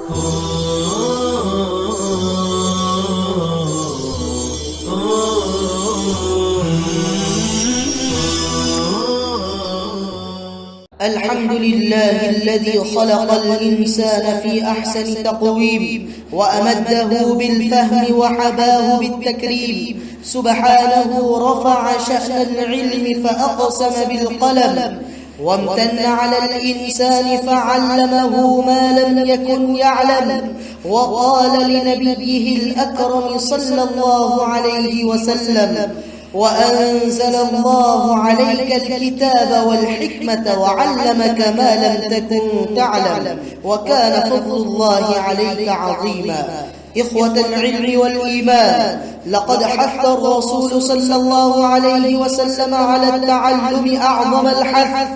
الحمد لله الذي خلق الإنسان في أحسن تقويم وأمده بالفهم وحباه بالتكريم. سبحانه رفع شأن العلم فأقسم بالقلم، وامتن على الإنسان فعلمه ما لم يكن يعلم، وقال لنبيه الأكرم صلى الله عليه وسلم: وأنزل الله عليك الكتاب والحكمة وعلمك ما لم تكن تعلم وكان فضل الله عليك عظيما. إخوة العلم والإيمان، لقد حث الرسول صلى الله عليه وسلم على التعلم أعظم الحث،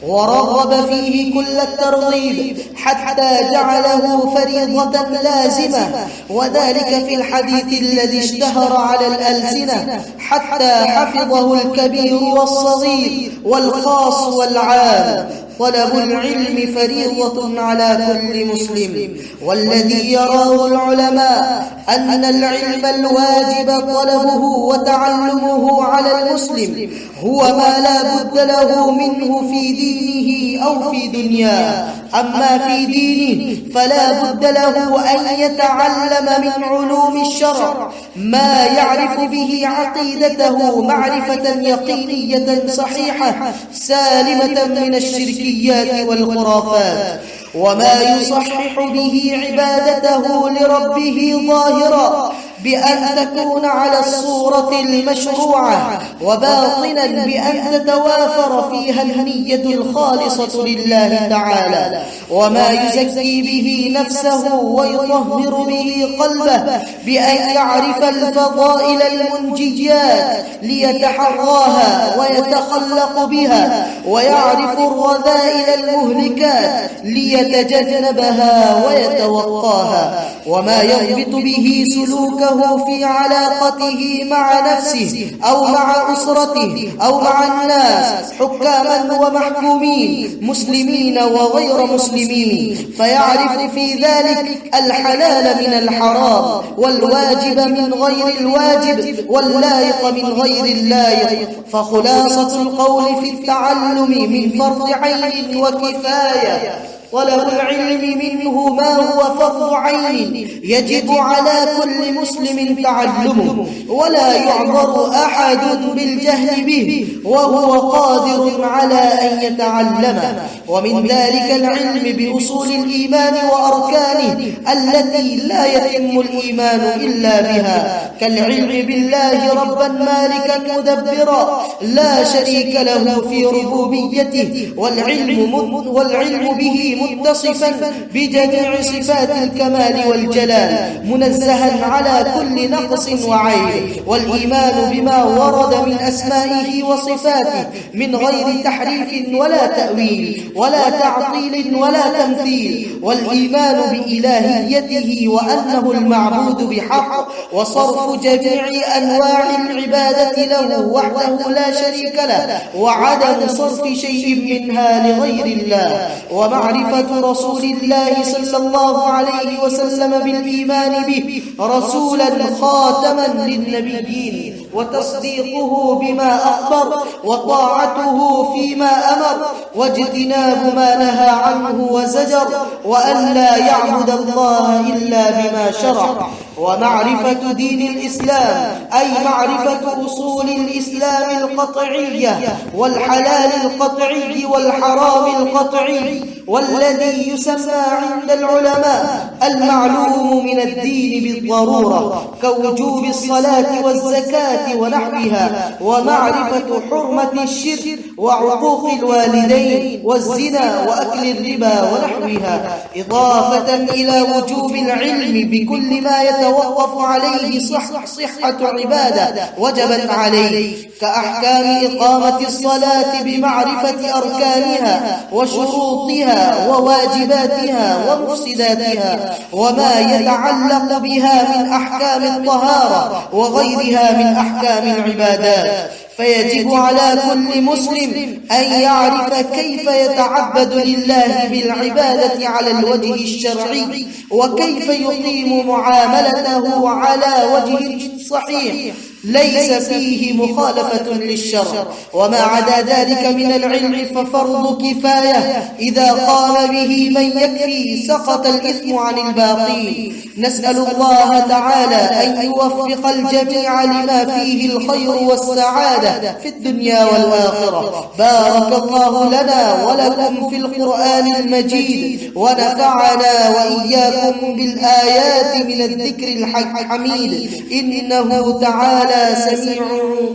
ورغب فيه كل الترغيب حتى جعله فريضة لازمة، وذلك في الحديث الذي اشتهر على الألسنة حتى حفظه الكبير والصغير والخاص والعام: طلب العلم فريضة على كل مسلم. والذي يراه العلماء أن العلم الواجب طلبه وتعلمه على المسلم هو ما لا بد له منه في دينه أو في دنياه. أما في دينه فلا بد له أن يتعلم من علوم الشرع ما يعرف به عقيدته معرفة يقينية صحيحة سالمة من الشركيات والخرافات، وما يصحح به عبادته لربه ظاهرا بأن تكون على الصورة المشروعة، وباطنا بأن تتوافر فيها النية الخالصة لله تعالى، وما يزكي به نفسه ويطهر به قلبه بأن يعرف الفضائل المنجيات ليتحراها ويتخلق بها، ويعرف الرذائل المهلكات ليتجنبها ويتوقاها، وما يضبط به سلوكه في علاقته مع نفسه أو مع أسرته أو مع الناس حكاما ومحكومين مسلمين وغير مسلمين، فيعرف في ذلك الحلال من الحرام والواجب من غير الواجب واللائق من غير اللائق. فخلاصة القول في التعلم من فرض عين وكفاية طلب العلم منه ما هو فرض عين يجب على كل مسلم تعلمه، ولا يعذر أحد بالجهل به وهو قادر على أن يتعلمه. ومن ذلك العلم بأصول الإيمان وأركانه التي لا يتم الإيمان إلا بها، كالعلم بالله ربا مالكا مدبرا لا شريك له في ربوبيته، والعلم به متصفا بجميع صفات الكمال والجلال منزها على كل نقص وعيب، والإيمان بما ورد من أسمائه وصفاته من غير تحريف ولا تأويل ولا تعطيل ولا تمثيل، والإيمان بإلهيته وأنه المعبود بحق، وصرف جميع أنواع العبادة له وحده لا شريك له، وعدم صرف شيء منها لغير الله، ومعرفة رسول الله صلى الله عليه وسلم بالإيمان به رسولا خاتما للنبيين، وتصديقه بما أخبر، وطاعته فيما أمر، واجتناب ما نهى عنه وزجر، وأن لا يعبد الله إلا بما شرع. ومعرفة دين الإسلام أي معرفة أصول الإسلام القطعية والحلال القطعي والحرام القطعي، والذي يسمى عند العلماء المعلوم من الدين بالضرورة، كوجوب الصلاة والزكاة ونحوها، ومعرفة حرمة الشرك وعقوق الوالدين والزنا وأكل الربا ونحوها، إضافة إلى وجوب العلم بكل ما يتوقف عليه صحة عبادة وجبت عليه، كأحكام إقامة الصلاة بمعرفة أركانها وشروطها وواجباتها ومفسداتها، وما يتعلق بها من أحكام الطهارة وغيرها من أحكام العبادات. فيجب على كل مسلم أن يعرف كيف يتعبد لله بالعبادة على الوجه الشرعي، وكيف يقيم معاملته على وجه الصحيح ليس فيه مخالفة للشرع. وما عدا ذلك من العلم ففرض كفاية، إذا قام به من يكفي سقط الإثم عن الباقين. نسأل الله تعالى أن يوفق الجميع لما فيه الخير والسعادة في الدنيا والآخرة. بارك الله لنا ولكم في القرآن المجيد، ونفعنا وإياكم بالآيات من الذكر الحميد، إنه تعالى سميع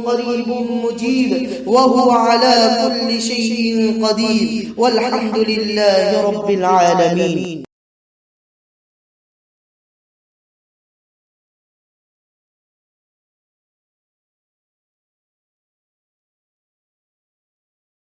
قريب مجيب، وهو على كل شيء قدير، والحمد لله رب العالمين.